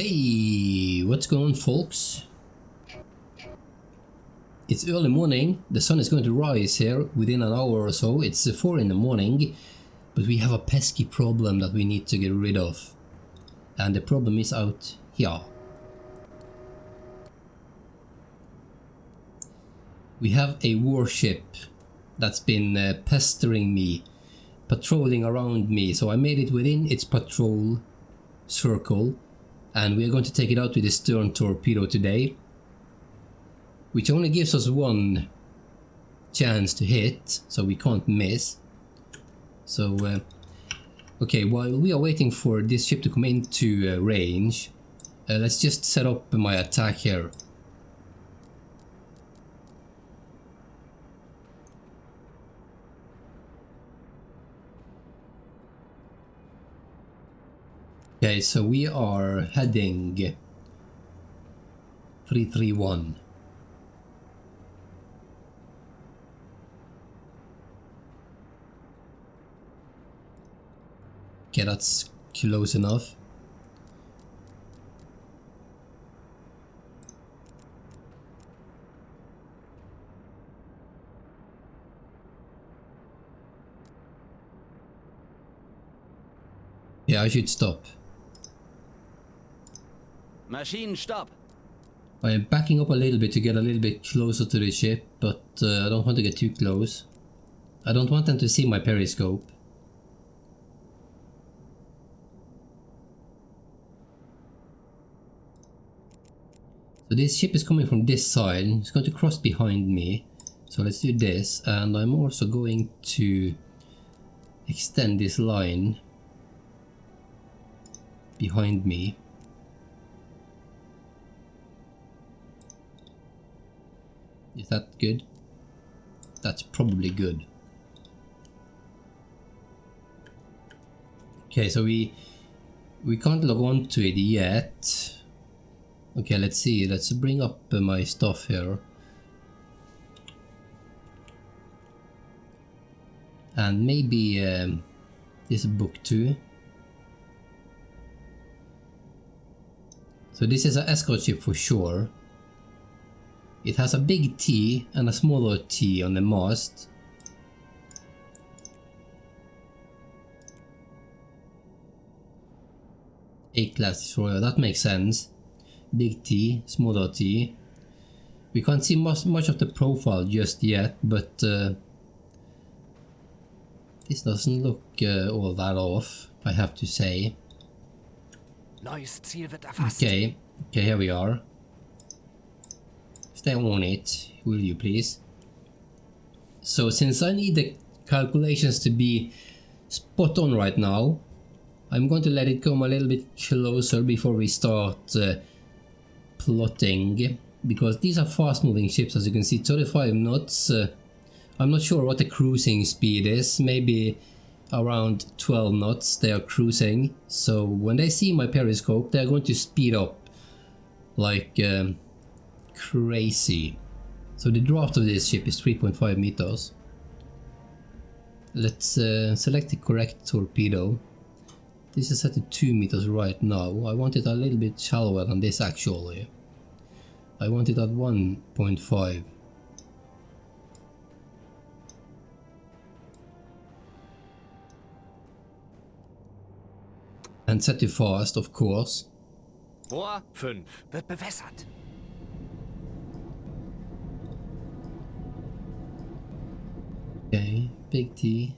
Hey, what's going on, folks? It's early morning, the sun is going to rise here within an hour or so. It's 4 in the morning, but we have a pesky problem that we need to get rid of. And the problem is out here. We have a warship that's been pestering me, patrolling around me, so I made it within its patrol circle, and we're going to take it out with a stern torpedo today, which only gives us one chance to hit, so we can't miss. So okay, while we are waiting for this ship to come into range, let's just set up my attack here. Okay, so we are heading 331. Okay, that's close enough. Yeah, I should stop. Machine, stop! I am backing up a little bit to get a little bit closer to the ship, but I don't want to get too close. I don't want them to see my periscope. So this ship is coming from this side, it's going to cross behind me. So let's do this, and I'm also going to extend this line behind me. Is that good? That's probably good. Okay, so we can't log on to it yet. Okay, let's see. Let's bring up my stuff here. And maybe this book too. So this is an escort ship for sure. It has a big T and a smaller T on the mast. A-class destroyer, that makes sense. Big T, smaller T. We can't see much of the profile just yet, but this doesn't look all that off, I have to say. Okay, here we are. Stay on it, will you please? So since I need the calculations to be spot on right now, I'm going to let it come a little bit closer before we start plotting, because these are fast moving ships, as you can see, 35 knots. I'm not sure what the cruising speed is, maybe around 12 knots they are cruising. So when they see my periscope, they're going to speed up like crazy. So the draft of this ship is 3.5 meters. Let's select the correct torpedo. This is set to 2 meters right now. I want it a little bit shallower than this actually. I want it at 1.5. And set to fast, of course. Rohr 5 wird bewässert. Okay, big T.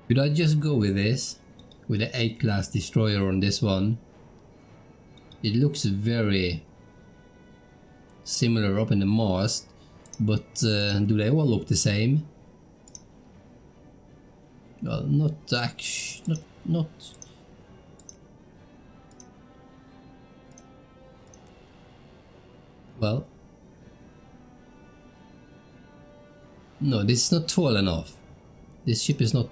Should I just go with this? With the A-class destroyer on this one? It looks very similar up in the mast, but do they all look the same? Well, not actually, not. Well, no, this is not tall enough. This ship is not.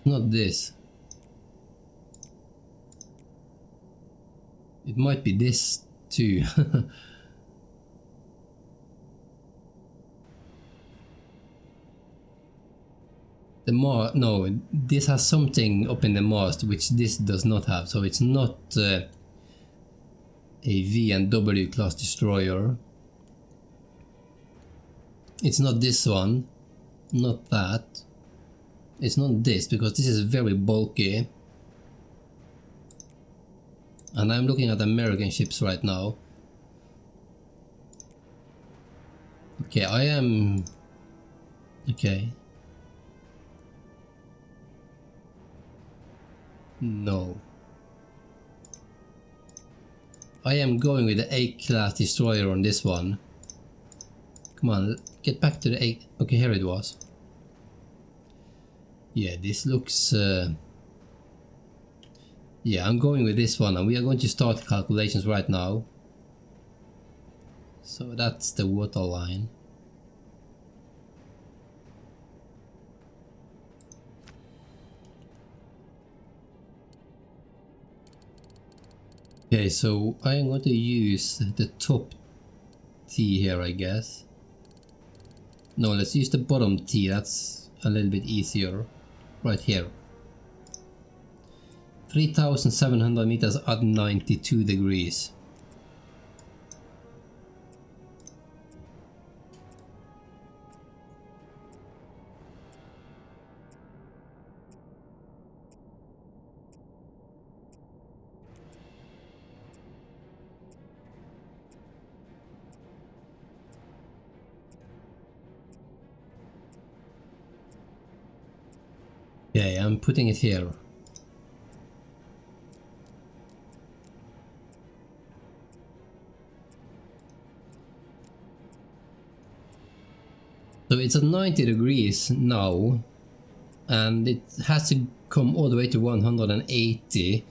Not this. It might be this too. The mast, no, this has something up in the mast which this does not have, so it's not a V and W class destroyer. It's not this one, not that. It's not this, because this is very bulky. And I'm looking at American ships right now. Okay, I am... Okay. No. I am going with the A-class destroyer on this one. Come on, get back to the A... Okay, here it was. Yeah, this looks... Yeah, I'm going with this one, and we are going to start calculations right now. So that's the water line. Okay, so I am going to use the top T here, I guess. No, let's use the bottom T, that's a little bit easier. Right here. 3,700 meters at 92 degrees. Okay, I'm putting it here. So it's at 90 degrees now, and it has to come all the way to 180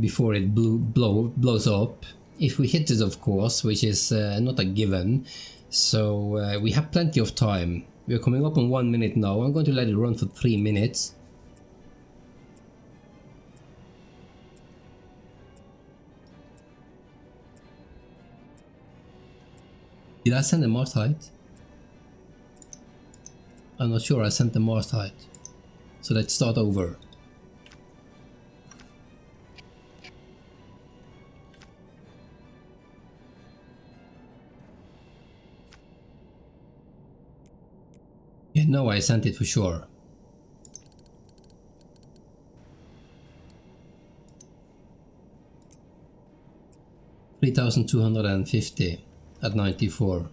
before it blows up. If we hit it, of course, which is not a given. So we have plenty of time. We're coming up on 1 minute now. I'm going to let it run for 3 minutes. Did I send the mast height? I'm not sure I sent the mast height. So let's start over. Yeah, no, I sent it for sure. $3,250 at 94.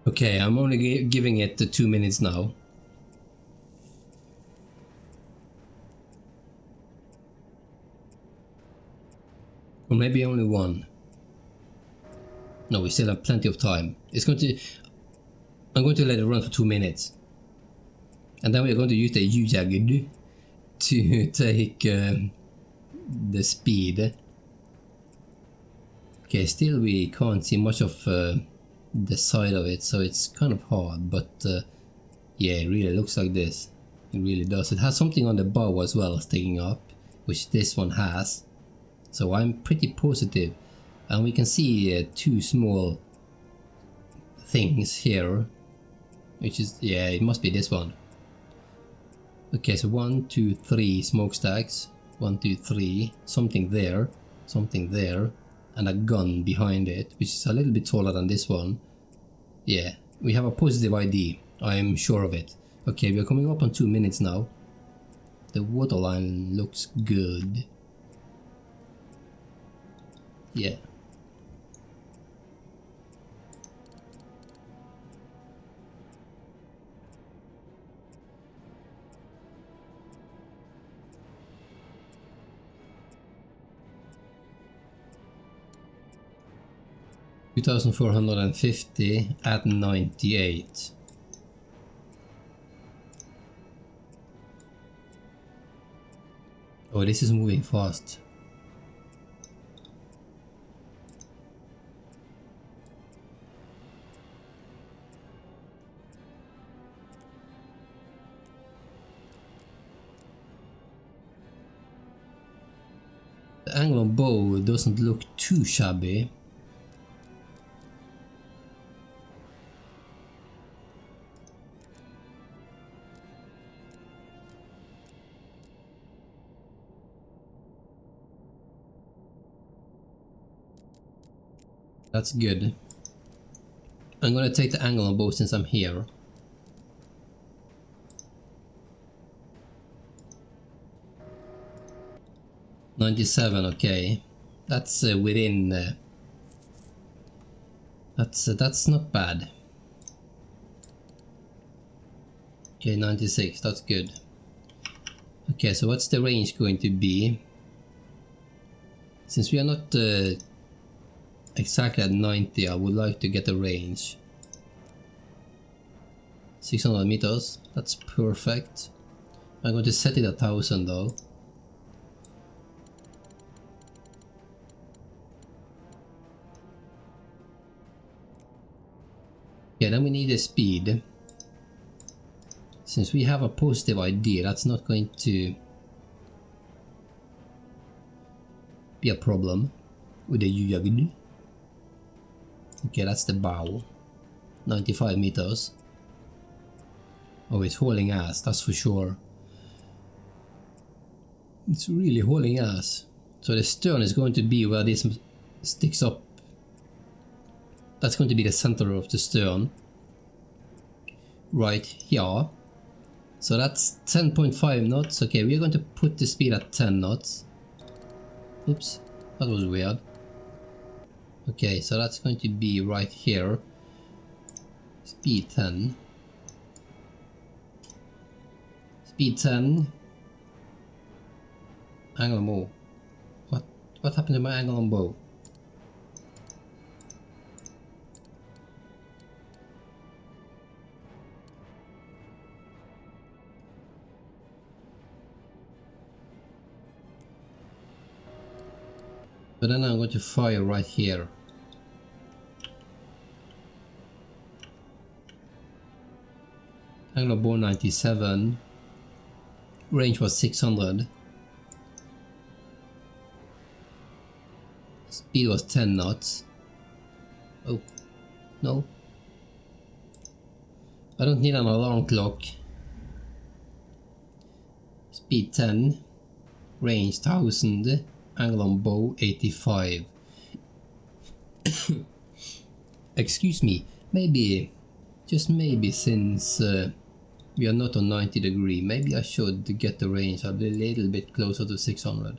Okay, I'm only giving it the 2 minutes now. Or maybe only 1. No, we still have plenty of time. I'm going to let it run for 2 minutes. And then we're going to use the U-jagged to take the speed. Okay, still we can't see much of the side of it, so it's kind of hard, but yeah, it really looks like this. It really does. It has something on the bow as well sticking up, which this one has. So I'm pretty positive. And we can see 2 small things here, which is, yeah, it must be this one. Okay, so 1, 2, 3 smokestacks. 1, 2, 3. Something there, and a gun behind it, which is a little bit taller than this one. Yeah, we have a positive ID. I am sure of it. Okay, we are coming up on 2 minutes now. The waterline looks good. Yeah. 2,450 at 98. Oh, this is moving fast. The angle on bow doesn't look too shabby. That's good. I'm gonna take the angle on bow since I'm here. $97, okay. That's within. That's not bad. Okay, 96. That's good. Okay, so what's the range going to be? Since we are not exactly at 90, I would like to get a range. 600 meters. That's perfect. I'm going to set it at 1000 though. Yeah, then we need a speed. Since we have a positive idea, that's not going to be a problem with the UAV. Okay, that's the bow. 95 meters. Oh, it's hauling ass, that's for sure. It's really hauling ass. So the stern is going to be where this sticks up. That's going to be the center of the stern. Right here. So that's 10.5 knots. Okay, we're going to put the speed at 10 knots. Oops, that was weird. Okay, so that's going to be right here. Speed 10. Speed 10. Angle on bow. What happened to my angle on bow? But then I'm going to fire right here. Angle of bow 97. Range was 600. Speed was 10 knots. Oh, no. I don't need an alarm clock. Speed 10. Range 1000. Angle on bow 85. Excuse me, maybe, just maybe, since we are not on 90 degree, maybe I should get the range a little bit closer to 600.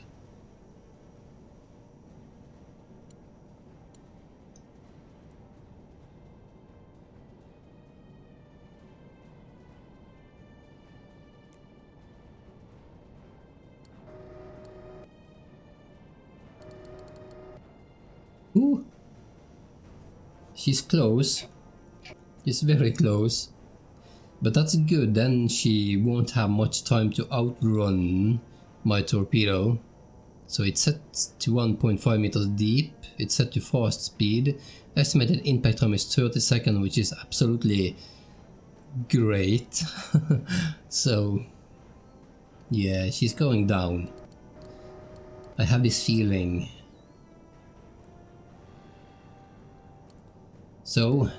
Ooh. She's close. She's very close. But that's good, then she won't have much time to outrun my torpedo. So it's set to 1.5 meters deep. It's set to fast speed. Estimated impact time is 30 seconds, which is absolutely great. So yeah, she's going down. I have this feeling. So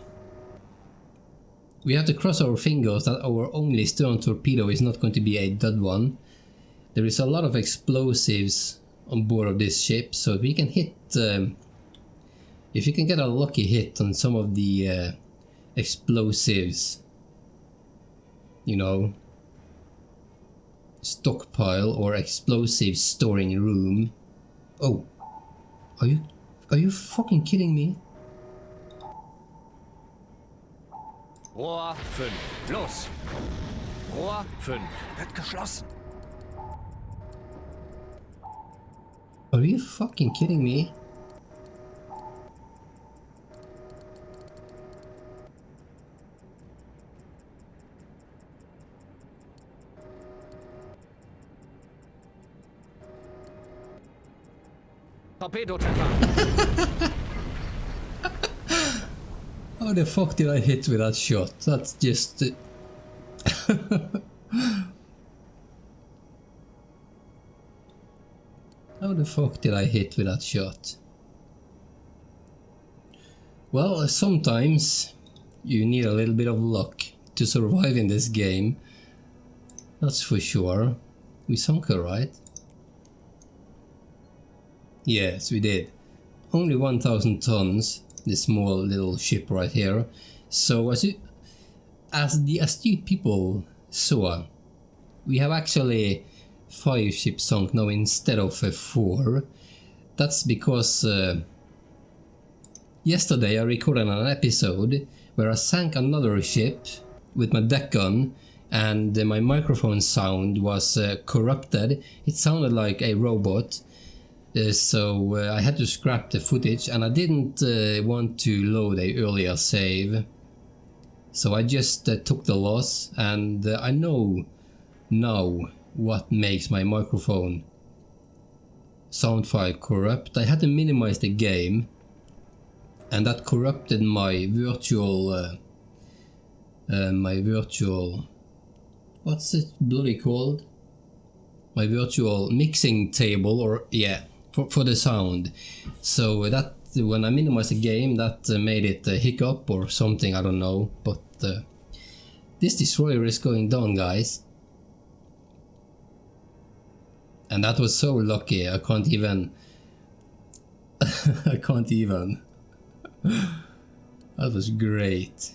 we have to cross our fingers that our only stern torpedo is not going to be a dud one. There is a lot of explosives on board of this ship, so if we can hit, if you can get a lucky hit on some of the explosives, you know, stockpile or explosive storing room. Oh, are you fucking kidding me? Rohr 5, los! Rohr 5, wird geschlossen. Are you fucking kidding me? Torpedotreffer. How the fuck did I hit with that shot? That's just... How the fuck did I hit with that shot? Well, sometimes you need a little bit of luck to survive in this game. That's for sure. We sunk her, right? Yes, we did. Only 1,000 tons, this small little ship right here. So as the astute people saw, we have actually 5 ships sunk now instead of 4. That's because yesterday I recorded an episode where I sank another ship with my deck gun, and my microphone sound was corrupted. It sounded like a robot. So I had to scrap the footage, and I didn't want to load a earlier save. So I just took the loss, and I know now what makes my microphone sound file corrupt. I had to minimize the game, and that corrupted my virtual what's it bloody called? My virtual mixing table, or yeah, for the sound. So that when I minimized the game, that made it hiccup or something, I don't know. But this destroyer is going down, guys. And that was so lucky, I can't even... I can't even... That was great.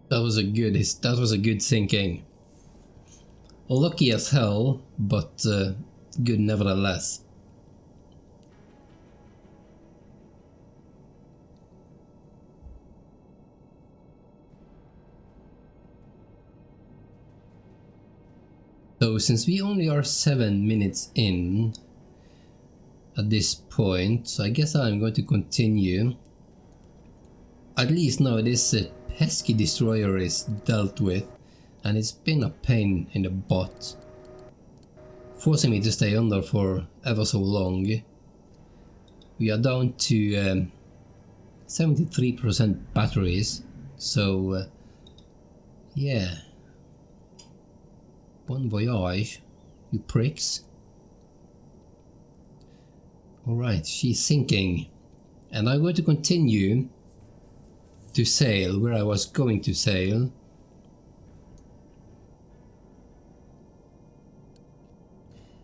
That was a good thinking. Lucky as hell, but good nevertheless. So since we only are 7 minutes in at this point, so I guess I'm going to continue. At least now this pesky destroyer is dealt with, and it's been a pain in the butt, forcing me to stay under for ever so long. We are down to 73% batteries, so yeah. Bon voyage, you pricks. Alright, she's sinking, and I'm going to continue to sail where I was going to sail.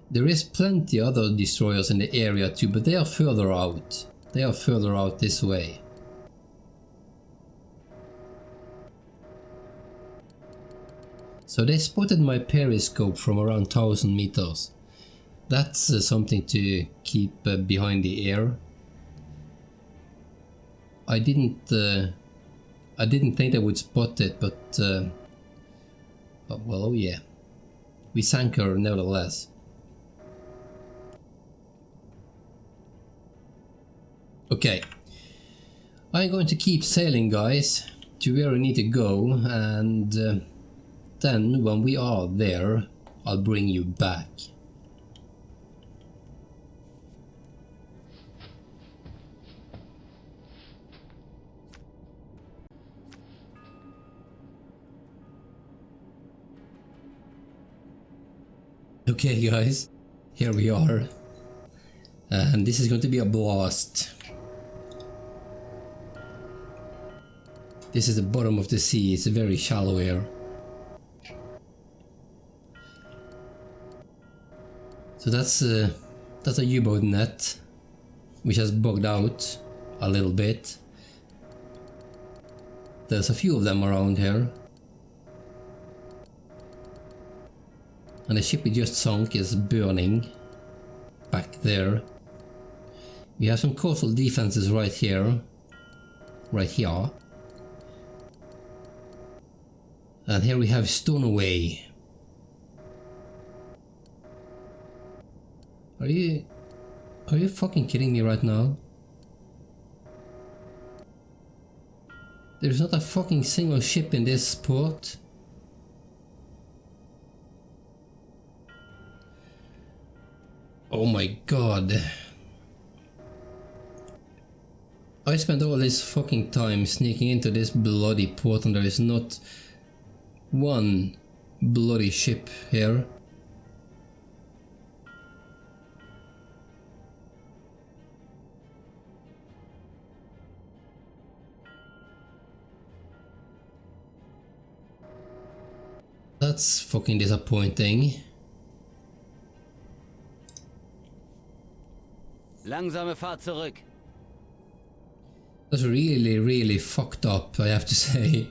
There is plenty other destroyers in the area too, but they are further out. They are further out this way. So they spotted my periscope from around 1,000 meters. That's something to keep behind the air. I didn't think they would spot it, but well, oh yeah, we sank her nevertheless. Okay, I'm going to keep sailing, guys, to where we need to go, and then when we are there, I'll bring you back. Okay guys, here we are, and this is going to be a blast. This is the bottom of the sea, it's very shallow here. So that's a U-boat net, which has bugged out a little bit. There's a few of them around here. And the ship we just sunk is burning back there. We have some coastal defenses right here. Right here. And here we have Stornoway. Are you fucking kidding me right now? There's not a fucking single ship in this port. Oh my god. I spent all this fucking time sneaking into this bloody port and there is not one bloody ship here. That's fucking disappointing. Langsame Fahrt zurück. That's really fucked up, I have to say.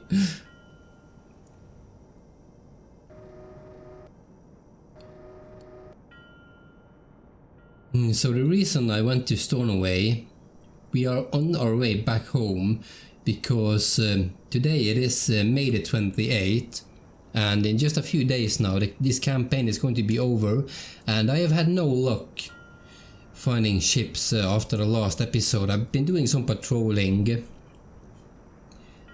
So the reason I went to Stornoway, we are on our way back home because today it is May the 28th, and in just a few days now this campaign is going to be over, and I have had no luck finding ships after the last episode. I've been doing some patrolling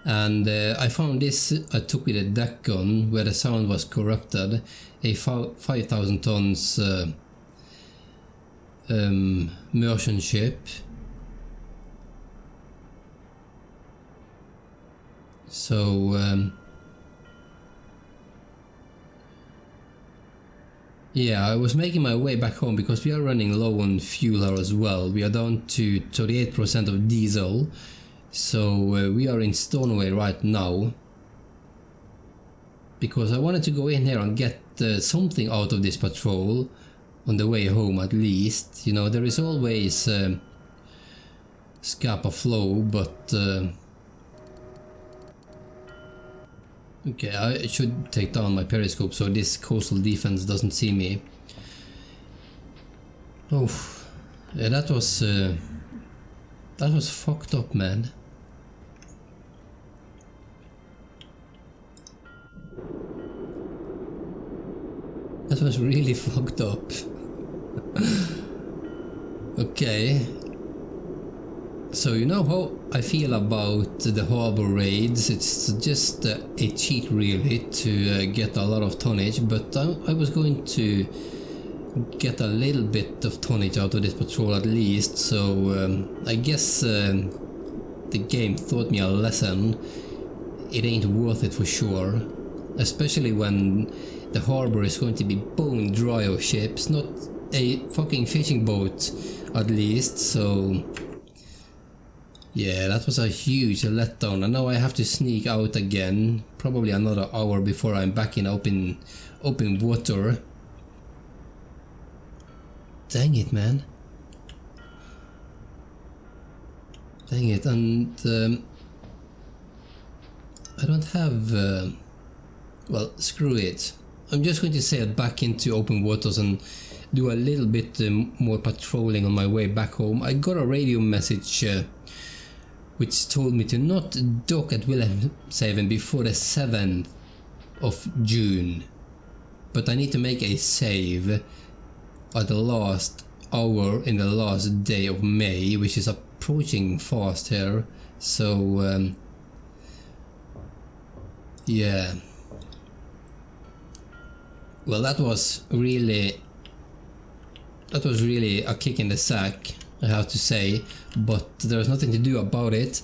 and I found this I took with a deck gun where the sound was corrupted, a 5,000 tons merchant ship. So yeah, I was making my way back home because we are running low on fuel here as well. We are down to 38% of diesel, so we are in Stornoway right now because I wanted to go in here and get something out of this patrol on the way home at least. You know, there is always Scapa flow, but okay, I should take down my periscope so this coastal defense doesn't see me. Oh, yeah, that was fucked up, man. That was really fucked up. Okay. So you know how I feel about the harbor raids. It's just a cheat really to get a lot of tonnage, but I was going to get a little bit of tonnage out of this patrol at least, so I guess the game taught me a lesson. It ain't worth it for sure, especially when the harbor is going to be bone dry of ships, not a fucking fishing boat at least, so yeah, that was a huge letdown, and now I have to sneak out again, probably another hour before I'm back in open water. Dang it, man. Dang it, and I don't have... well, screw it. I'm just going to sail back into open waters and do a little bit more patrolling on my way back home. I got a radio message which told me to not dock at Wilhelmshaven before the 7th of June. But I need to make a save at the last hour in the last day of May, which is approaching fast here. So yeah. Well, that was really a kick in the sack, I have to say, but there's nothing to do about it.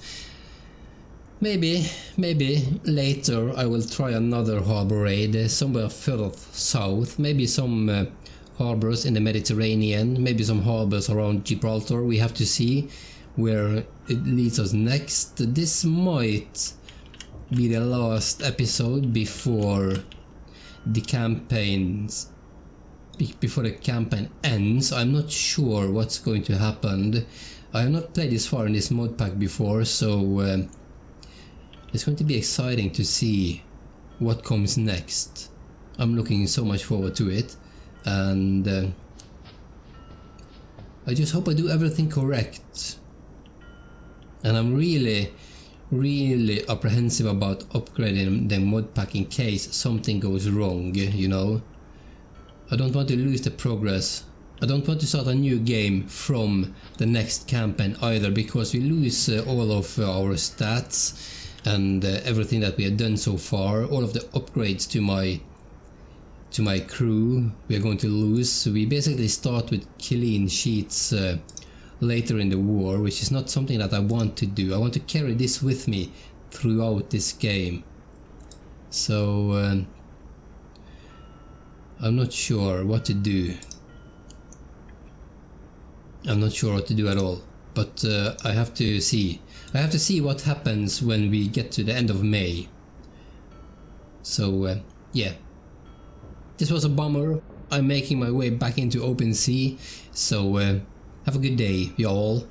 Maybe later I will try another harbor raid somewhere further south, maybe some harbors in the Mediterranean, maybe some harbors around Gibraltar. We have to see where it leads us next. This might be the last episode before the campaign ends. I'm not sure what's going to happen. I have not played this far in this mod pack before, so it's going to be exciting to see what comes next. I'm looking so much forward to it, and I just hope I do everything correct. And I'm really apprehensive about upgrading the mod pack in case something goes wrong, you know. I don't want to lose the progress. I don't want to start a new game from the next campaign either, because we lose all of our stats and everything that we have done so far, all of the upgrades to my crew, we are going to lose. So we basically start with clean sheets later in the war, which is not something that I want to do. I want to carry this with me throughout this game. So I'm not sure what to do. I'm not sure what to do at all, but I have to see. I have to see what happens when we get to the end of May. So yeah, this was a bummer. I'm making my way back into open sea, so have a good day, y'all.